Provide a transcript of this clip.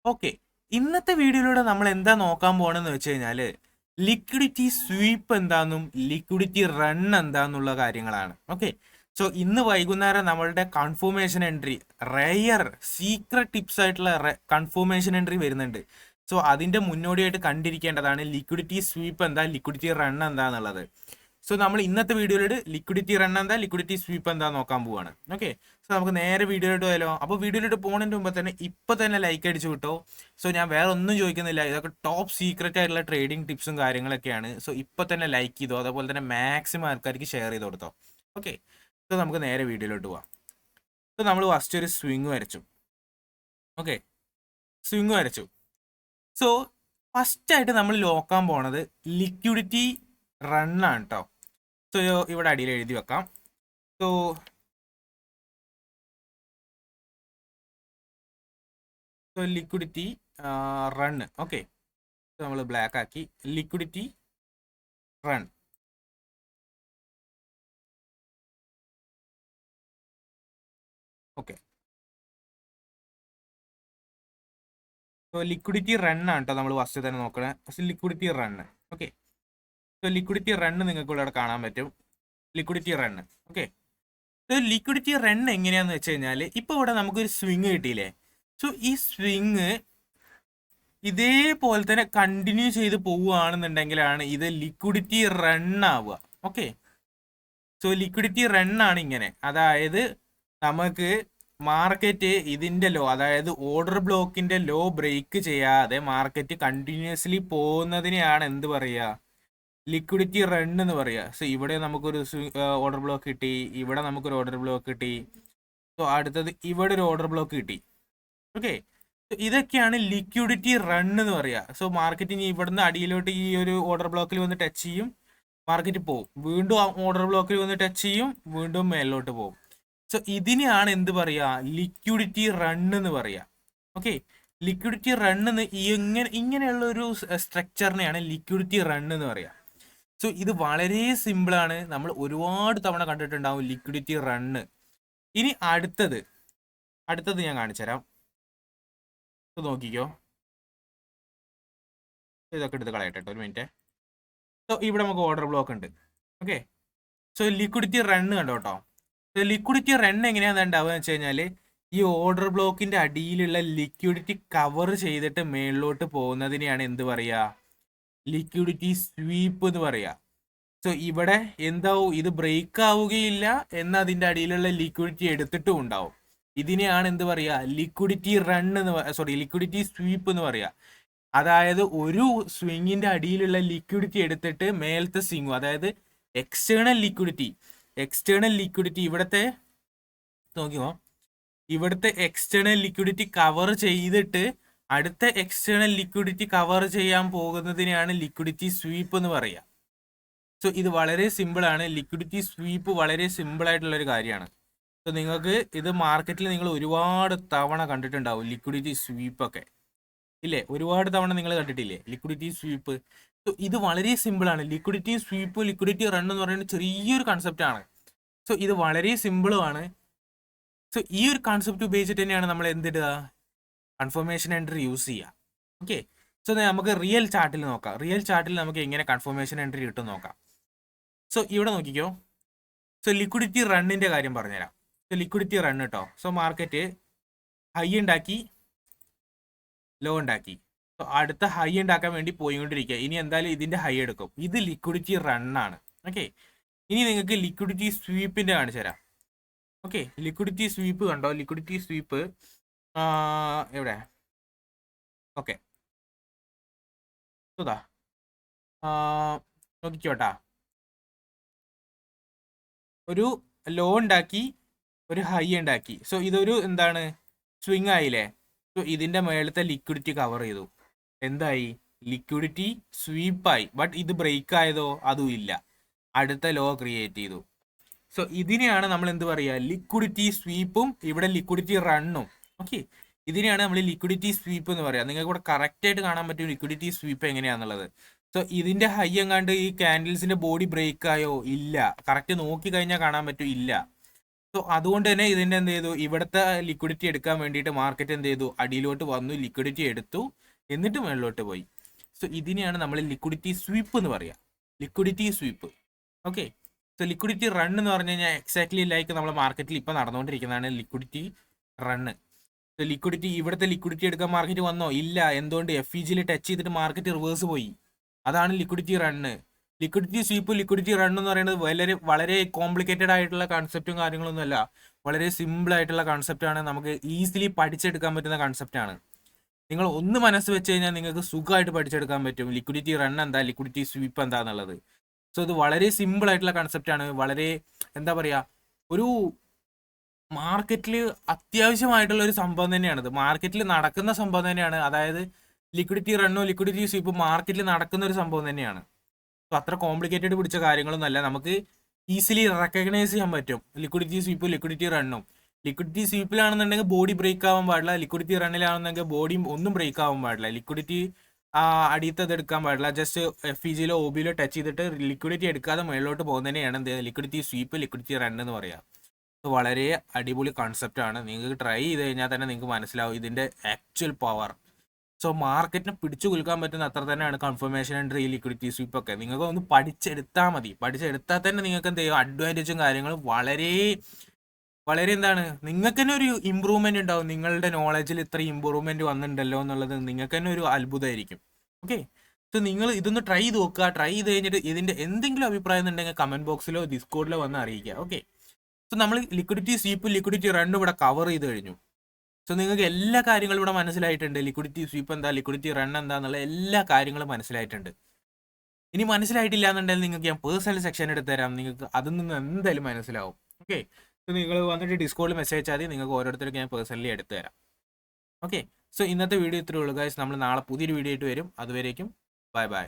Okay, ഇന്നത്തെ വീഡിയോയിലൂടെ നമ്മൾ എന്താ നോക്കാൻ പോകണമെന്ന് വെച്ച് കഴിഞ്ഞാൽ ലിക്വിഡിറ്റി സ്വീപ്പ് എന്താണെന്നും ലിക്വിഡിറ്റി റൺ എന്താന്നുള്ള കാര്യങ്ങളാണ്. ഓക്കെ, സോ ഇന്ന് വൈകുന്നേരം നമ്മളുടെ confirmation entry, rare secret tips ആയിട്ടുള്ള കൺഫർമേഷൻ എൻട്രി വരുന്നുണ്ട്. സോ അതിൻ്റെ മുന്നോടിയായിട്ട് കണ്ടിരിക്കേണ്ടതാണ് ലിക്വിഡിറ്റി സ്വീപ്പ് എന്താ, ലിക്വിഡിറ്റി റൺ എന്താന്നുള്ളത്. സോ നമ്മൾ ഇന്നത്തെ വീഡിയോയിലോട്ട് ലിക്വിഡിറ്റി റൺ എന്താ, ലിക്വിഡിറ്റി സ്വീപ്പ് എന്താ നോക്കാൻ പോവാണ്. ഓക്കെ, സോ നമുക്ക് നേരെ വീഡിയോയിലോട്ട് പോയാലോ. അപ്പോൾ വീഡിയോയിലോട്ട് പോകുന്നതിന് മുമ്പ് തന്നെ ഇപ്പം തന്നെ ലൈക്ക് അടിച്ചു വിട്ടോ. സോ ഞാൻ വേറെ ഒന്നും ചോദിക്കുന്നില്ല, ഇതൊക്കെ ടോപ്പ് സീക്രറ്റ് ആയിട്ടുള്ള ട്രേഡിംഗ് ടിപ്സും കാര്യങ്ങളൊക്കെയാണ്. സോ ഇപ്പം തന്നെ ലൈക്ക് ചെയ്തോ, അതേപോലെ തന്നെ മാക്സിമം ആൾക്കാർക്ക് ഷെയർ ചെയ്ത് കൊടുത്തോ. ഓക്കെ, സോ നമുക്ക് നേരെ വീഡിയോയിലോട്ട് പോവാം. സോ നമ്മൾ ഫസ്റ്റ് ഒരു സ്വിങ് വരച്ചു. ഓക്കെ, സ്വിങ് വരച്ചു. സോ ഫസ്റ്റ് ആയിട്ട് നമ്മൾ നോക്കാൻ പോണത് ലിക്വിഡിറ്റി റണ്ണാണ് കേട്ടോ. സോ ഇവിടെ അടിയിൽ എഴുതി വെക്കാം. So liquidity run. ഓക്കെ, നമ്മൾ ബ്ലാക്ക് ആക്കി liquidity run. Okay, so liquidity റണ്ണാണ് കേട്ടോ നമ്മൾ ഫസ്റ്റ് തന്നെ നോക്കണേ. Liquidity run. Okay, so liquidity run നിങ്ങൾക്ക് ഇവിടെ കാണാൻ പറ്റും. Liquidity run. Okay, so liquidity run എങ്ങനെയാന്ന് വെച്ച് കഴിഞ്ഞാൽ ഇപ്പോൾ ഇവിടെ നമുക്കൊരു സ്വിങ് കിട്ടിയില്ലേ. സോ ഈ സ്വിങ് ഇതേപോലെ തന്നെ കണ്ടിന്യൂ ചെയ്ത് പോവുകയാണെന്നുണ്ടെങ്കിലാണ് ഇത് ലിക്വിഡിറ്റി റൺ ആവുക. ഓക്കെ, സോ ലിക്വിഡിറ്റി റൺ ആണ് ഇങ്ങനെ. അതായത് നമുക്ക് മാർക്കറ്റ് ഇതിന്റെ ലോ, അതായത് ഓർഡർ ബ്ലോക്കിന്റെ ലോ ബ്രേക്ക് ചെയ്യാതെ മാർക്കറ്റ് കണ്ടിന്യൂസ്ലി പോകുന്നതിനെയാണ് എന്ത് പറയുക, ലിക്വിഡിറ്റി റൺ എന്ന് പറയുക. സോ ഇവിടെ നമുക്കൊരു ഓർഡർ ബ്ലോക്ക് കിട്ടി, ഇവിടെ നമുക്കൊരു ഓർഡർ ബ്ലോക്ക് കിട്ടി. സോ അടുത്തത് ഇവിടെ ഒരു ഓർഡർ ബ്ലോക്ക് കിട്ടി. ഓക്കെ, ഇതൊക്കെയാണ് ലിക്വിഡിറ്റി റൺ എന്ന് പറയുക. സോ മാർക്കറ്റിന് ഇവിടുന്ന് അടിയിലോട്ട് ഈ ഒരു ഓർഡർ ബ്ലോക്കിൽ വന്ന് ടച്ച് ചെയ്യും, മാർക്കറ്റ് പോകും, വീണ്ടും ആ ഓർഡർ ബ്ലോക്കിൽ വന്ന് ടച്ച് ചെയ്യും, വീണ്ടും മേലോട്ട് പോകും. സോ ഇതിനെയാണ് എന്ത് പറയുക, ലിക്വിഡിറ്റി റൺ എന്ന് പറയുക. ഓക്കെ, ലിക്വിഡിറ്റി റൺ എന്ന് ഇങ്ങനെയുള്ള ഒരു സ്ട്രക്ചറിനെയാണ് ലിക്വിഡിറ്റി റൺ എന്ന് പറയുക. സോ ഇത് വളരെ സിമ്പിളാണ്, നമ്മൾ ഒരുപാട് തവണ കണ്ടിട്ടുണ്ടാവും ലിക്വിഡിറ്റി റണ്ണ്. ഇനി അടുത്തത് ഞാൻ കാണിച്ചു തരാം. നോക്കിക്കോ, ഇതൊക്കെ എടുത്ത് കളയട്ടെ ഒരു മിനിറ്റ്. സോ ഇവിടെ നമുക്ക് ഓർഡർ ബ്ലോക്ക് ഉണ്ട്. ഓക്കെ, സോ ലിക്വിഡിറ്റി റണ്ണ് കണ്ടോ കേട്ടോ. ലിക്വിഡിറ്റി റൺ എങ്ങനെയാണെന്ന് ഉണ്ടാവുക വെച്ച് കഴിഞ്ഞാൽ ഈ ഓർഡർ ബ്ലോക്കിന്റെ അടിയിലുള്ള ലിക്വിഡിറ്റി കവർ ചെയ്തിട്ട് മേളിലോട്ട് പോകുന്നതിനെയാണ് എന്ത് പറയുക, ലിക്വിഡിറ്റി സ്വീപ്പ് എന്ന് പറയുക. സോ ഇവിടെ എന്താവും, ഇത് ബ്രേക്ക് ആവുകയില്ല എന്നാൽ അതിൻ്റെ അടിയിലുള്ള ലിക്വിഡിറ്റി എടുത്തിട്ടും ഉണ്ടാവും. ഇതിനെയാണ് എന്ത് പറയുക, ലിക്വിഡിറ്റി റൺ എന്ന് ലിക്വിഡിറ്റി സ്വീപ്പ് എന്ന് പറയുക. അതായത് ഒരു സ്വിങ്ങിന്റെ അടിയിലുള്ള ലിക്വിഡിറ്റി എടുത്തിട്ട് മേലത്തെ സ്വിങ്ങും, അതായത് എക്സ്റ്റേണൽ ലിക്വിഡിറ്റി ഇവിടുത്തെ നോക്കിയോ, ഇവിടുത്തെ എക്സ്റ്റേണൽ ലിക്വിഡിറ്റി കവർ ചെയ്തിട്ട് അടുത്ത എക്സ്റ്റേണൽ ലിക്വിഡിറ്റി കവർ ചെയ്യാൻ പോകുന്നതിനെയാണ് ലിക്വിഡിറ്റി സ്വീപ്പ് എന്ന് പറയുക. സോ ഇത് വളരെ സിമ്പിൾ ആണ്. ലിക്വിഡിറ്റി സ്വീപ്പ് വളരെ സിമ്പിൾ ആയിട്ടുള്ള ഒരു കാര്യമാണ്. സോ നിങ്ങൾക്ക് ഇത് മാർക്കറ്റിൽ നിങ്ങൾ ഒരുപാട് തവണ കണ്ടിട്ടുണ്ടാവും ലിക്വിഡിറ്റി സ്വീപ്പ് ഒക്കെ, ഇല്ലേ? ഒരുപാട് തവണ നിങ്ങൾ കണ്ടിട്ടില്ലേ ലിക്വിഡിറ്റി സ്വീപ്പ്? സോ ഇത് വളരെ സിമ്പിൾ ആണ്. ലിക്വിഡിറ്റി സ്വീപ്പ്, ലിക്വിഡിറ്റി റൺ എന്ന് പറയുന്നത് ചെറിയൊരു കൺസെപ്റ്റ് ആണ്. സോ ഇത് വളരെ സിമ്പിളുമാണ്. സോ ഈ ഒരു കൺസെപ്റ്റ് ഉപയോഗിച്ചിട്ട് തന്നെയാണ് നമ്മൾ എന്തിടുക, കൺഫർമേഷൻ എൻട്രി യൂസ് ചെയ്യുക. ഓക്കെ, സോ നമുക്ക് റിയൽ ചാർട്ടിൽ നോക്കാം. റിയൽ ചാർട്ടിൽ നമുക്ക് എങ്ങനെ കൺഫർമേഷൻ എൻട്രി കിട്ടും നോക്കാം. സോ ഇവിടെ നോക്കിക്കോ. സോ ലിക്വിഡിറ്റി റണ്ണിന്റെ കാര്യം പറഞ്ഞുതരാം. സോ ലിക്വിഡിറ്റി റൺ കേട്ടോ. സോ മാർക്കറ്റ് ഹൈ ഉണ്ടാക്കി, ലോ ഉണ്ടാക്കി. സോ അടുത്ത ഹൈ ഉണ്ടാക്കാൻ വേണ്ടി പോയിക്കൊണ്ടിരിക്കുക. ഇനി എന്തായാലും ഇതിന്റെ ഹൈ എടുക്കും. ഇത് ലിക്വിഡിറ്റി റണ്ണാണ്. ഓക്കെ, ഇനി നിങ്ങൾക്ക് ലിക്വിഡിറ്റി സ്വീപ്പിന്റെ കാണിച്ചു തരാം. ഓക്കെ, ലിക്വിഡിറ്റി സ്വീപ്പ് കണ്ടോ, ലിക്വിഡിറ്റി സ്വീപ്പ് എവിടെ? ഓക്കെ, സുതാ നോക്കിക്കോട്ടാ. ഒരു ലോ ഉണ്ടാക്കി, ഒരു ഹൈ ഉണ്ടാക്കി. സോ ഇതൊരു എന്താണ്, സ്വിങ് ആയില്ലേ? സോ ഇതിന്റെ മേളത്തെ ലിക്വിഡിറ്റി കവർ ചെയ്തു. എന്തായി, ലിക്വിഡിറ്റി സ്വീപ്പായി. ബട്ട് ഇത് ബ്രേക്ക് ആയതോ, അതും ഇല്ല, അടുത്ത ലോ ക്രിയേറ്റ് ചെയ്തു. സോ ഇതിനെയാണ് നമ്മൾ എന്ത് പറയുക, ലിക്വിഡിറ്റി സ്വീപ്പും ഇവിടെ ലിക്വിഡിറ്റി റണ്ണും. ഓക്കെ, ഇതിനെയാണ് നമ്മൾ ലിക്വിഡിറ്റി സ്വീപ്പ് എന്ന് പറയുക. നിങ്ങൾക്ക് ഇവിടെ കറക്റ്റ് ആയിട്ട് കാണാൻ പറ്റും ലിക്വിഡിറ്റി സ്വീപ്പ് എങ്ങനെയാണെന്നുള്ളത്. സോ ഇതിന്റെ ഹൈ എങ്ങാണ്ട് ഈ കാൻഡിൽസിന്റെ ബോഡി ബ്രേക്ക് ആയോ, ഇല്ല. കറക്റ്റ് നോക്കി കഴിഞ്ഞാൽ കാണാൻ പറ്റും, ഇല്ല. സോ അതുകൊണ്ട് തന്നെ ഇതിന്റെ എന്ത് ചെയ്തു, ഇവിടുത്തെ ലിക്വിഡിറ്റി എടുക്കാൻ വേണ്ടിയിട്ട് മാർക്കറ്റ് എന്ത് ചെയ്തു, അടിയിലോട്ട് വന്നു, ലിക്വിഡിറ്റി എടുത്തു, എന്നിട്ട് മുകളിലോട്ട് പോയി. സോ ഇതിനെയാണ് നമ്മൾ ലിക്വിഡിറ്റി സ്വീപ്പ് എന്ന് പറയുക, liquidity sweep. Okay. So liquidity run എന്ന് പറഞ്ഞു കഴിഞ്ഞാൽ എക്സാക്ട്ലി ലൈക്ക് നമ്മുടെ മാർക്കറ്റിൽ ഇപ്പം നടന്നുകൊണ്ടിരിക്കുന്നതാണ് ലിക്വിഡിറ്റി റണ്ണ്. സോ ലിക്വിഡിറ്റി, ഇവിടുത്തെ ലിക്വിഡിറ്റി എടുക്കാൻ മാർക്കറ്റ് വന്നോ? ഇല്ല. എന്തുകൊണ്ട്? FEGയിൽ ടച്ച് ചെയ്തിട്ട് മാർക്കറ്റ് റിവേഴ്സ് പോയി. അതാണ് liquidity run. Liquidity sweep, liquidity run എന്ന് പറയുന്നത് വളരെ വളരെ കോംപ്ലിക്കേറ്റഡ് ആയിട്ടുള്ള കൺസെപ്റ്റും കാര്യങ്ങളൊന്നും അല്ല. വളരെ സിമ്പിൾ ആയിട്ടുള്ള കൺസെപ്റ്റാണ്, നമുക്ക് ഈസിലി പഠിച്ചെടുക്കാൻ പറ്റുന്ന കൺസെപ്റ്റാണ്. നിങ്ങൾ ഒന്ന് മനസ്സ് വെച്ച് കഴിഞ്ഞാൽ നിങ്ങൾക്ക് സുഖമായിട്ട് പഠിച്ചെടുക്കാൻ പറ്റും ലിക്വിഡിറ്റി റൺ എന്താ, ലിക്വിഡിറ്റി സ്വീപ്പ് എന്താന്നുള്ളത്. സോ ഇത് വളരെ സിമ്പിൾ ആയിട്ടുള്ള കൺസെപ്റ്റാണ്. വളരെ എന്താ പറയുക, ഒരു മാർക്കറ്റിൽ അത്യാവശ്യമായിട്ടുള്ള ഒരു സംഭവം തന്നെയാണിത്. മാർക്കറ്റിൽ നടക്കുന്ന സംഭവം തന്നെയാണ്. അതായത് ലിക്വിഡിറ്റി റണ്ണോ ലിക്വിഡിറ്റി സ്വീപ്പ് മാർക്കറ്റിൽ നടക്കുന്ന ഒരു സംഭവം തന്നെയാണ്. സോ അത്ര കോംപ്ലിക്കേറ്റഡ് പിടിച്ച കാര്യങ്ങളൊന്നും അല്ല, നമുക്ക് ഈസിലി റെക്കഗ്നൈസ് ചെയ്യാൻ പറ്റും ലിക്വിഡിറ്റി സ്വീപ്പും ലിക്വിഡിറ്റി റണ്ണും. ലിക്വിഡിറ്റി സ്വീപ്പിലാണെന്നുണ്ടെങ്കിൽ ബോഡി ബ്രേക്ക് ആവാൻ പാടില്ല, ലിക്വിഡിറ്റി റണ്ണിലാണെന്നെങ്കിൽ ബോഡി ഒന്നും ബ്രേക്ക് ആവാൻ പാടില്ല. ലിക്വിഡിറ്റി അടിയത്തത് എടുക്കാൻ പാടില്ല, ജസ്റ്റ് FEGയിലോ OBയിലോ ടച്ച് ചെയ്തിട്ട് ലിക്വിഡിറ്റി എടുക്കാതെ മുകളിലോട്ട് പോകുന്നതിനെയാണ് എന്ത് ലിക്വിഡിറ്റി സ്വീപ്പ്, ലിക്വിഡിറ്റി റൺ എന്ന് പറയാം. സോ വളരെ അടിപൊളി കൺസെപ്റ്റാണ്. നിങ്ങൾക്ക് ട്രൈ ചെയ്ത് കഴിഞ്ഞാൽ തന്നെ നിങ്ങൾക്ക് മനസ്സിലാവും ഇതിൻ്റെ ആക്ച്വൽ പവർ. സോ മാർക്കറ്റിനെ പിടിച്ചു കുലുക്കാൻ പറ്റുന്ന അത്ര തന്നെയാണ് കൺഫർമേഷൻ എൻട്രി, ലിക്വിഡിറ്റി സ്വീപ്പ് ഒക്കെ. നിങ്ങൾക്ക് ഒന്ന് പഠിച്ചെടുത്താൽ മതി. പഠിച്ചെടുത്താൽ തന്നെ നിങ്ങൾക്ക് എന്ത് ചെയ്യും, അഡ്വാൻറ്റേജും കാര്യങ്ങളും വളരെ വളരെ എന്താണ്, നിങ്ങൾക്ക് തന്നെ ഒരു ഇമ്പ്രൂവ്മെന്റ് ഉണ്ടാവും. നിങ്ങളുടെ നോളജിൽ ഇത്ര ഇമ്പ്രൂവ്മെന്റ് വന്നിട്ടുണ്ടല്ലോ എന്നുള്ളത് നിങ്ങൾക്ക് തന്നെ ഒരു അത്ഭുതമായിരിക്കും. ഓക്കെ. സോ നിങ്ങൾ ഇതൊന്ന് ട്രൈ ചെയ്ത് നോക്കുക. ട്രൈ ചെയ്ത് കഴിഞ്ഞിട്ട് ഇതിന്റെ എന്തെങ്കിലും അഭിപ്രായം ഉണ്ടെങ്കിൽ കമന്റ് ബോക്സിലോ ഡിസ്കോഡിലോ വന്ന് അറിയിക്കുക. ഓക്കെ. സോ നമ്മൾ ലിക്വിഡിറ്റി സ്വീപ്പും ലിക്വിഡിറ്റി റണ്ണും ഇവിടെ കവർ ചെയ്ത് കഴിഞ്ഞു. സോ നിങ്ങൾക്ക് എല്ലാ കാര്യങ്ങളും ഇവിടെ മനസ്സിലായിട്ടുണ്ട്. ലിക്വിഡിറ്റി സ്വീപ്പ് എന്താ, ലിക്വിഡിറ്റി റൺ എന്താന്നുള്ള എല്ലാ കാര്യങ്ങളും മനസ്സിലായിട്ടുണ്ട്. ഇനി മനസ്സിലായിട്ടില്ല എന്നുണ്ടെങ്കിൽ നിങ്ങൾക്ക് ഞാൻ പേഴ്സണൽ സെക്ഷൻ എടുത്ത് തരാം, നിങ്ങൾക്ക് അതിൽ നിന്ന് എന്തായാലും മനസ്സിലാവും. ഓക്കെ. സോ നിങ്ങൾ വന്നിട്ട് ഡിസ്കോഡിൽ മെസ്സേജ് അയച്ചാൽ മതി, നിങ്ങൾക്ക് ഓരോരുത്തർക്ക് ഞാൻ പേഴ്സണലി എടുത്തു തരാം. ഓക്കെ. സോ ഇന്നത്തെ വീഡിയോ ഇത്രയേ ഉള്ളൂ ഗൈസ്. നമ്മൾ നാളെ പുതിയൊരു വീഡിയോ ആയിട്ട് വരും. അതുവരേക്കും ബൈ ബൈ.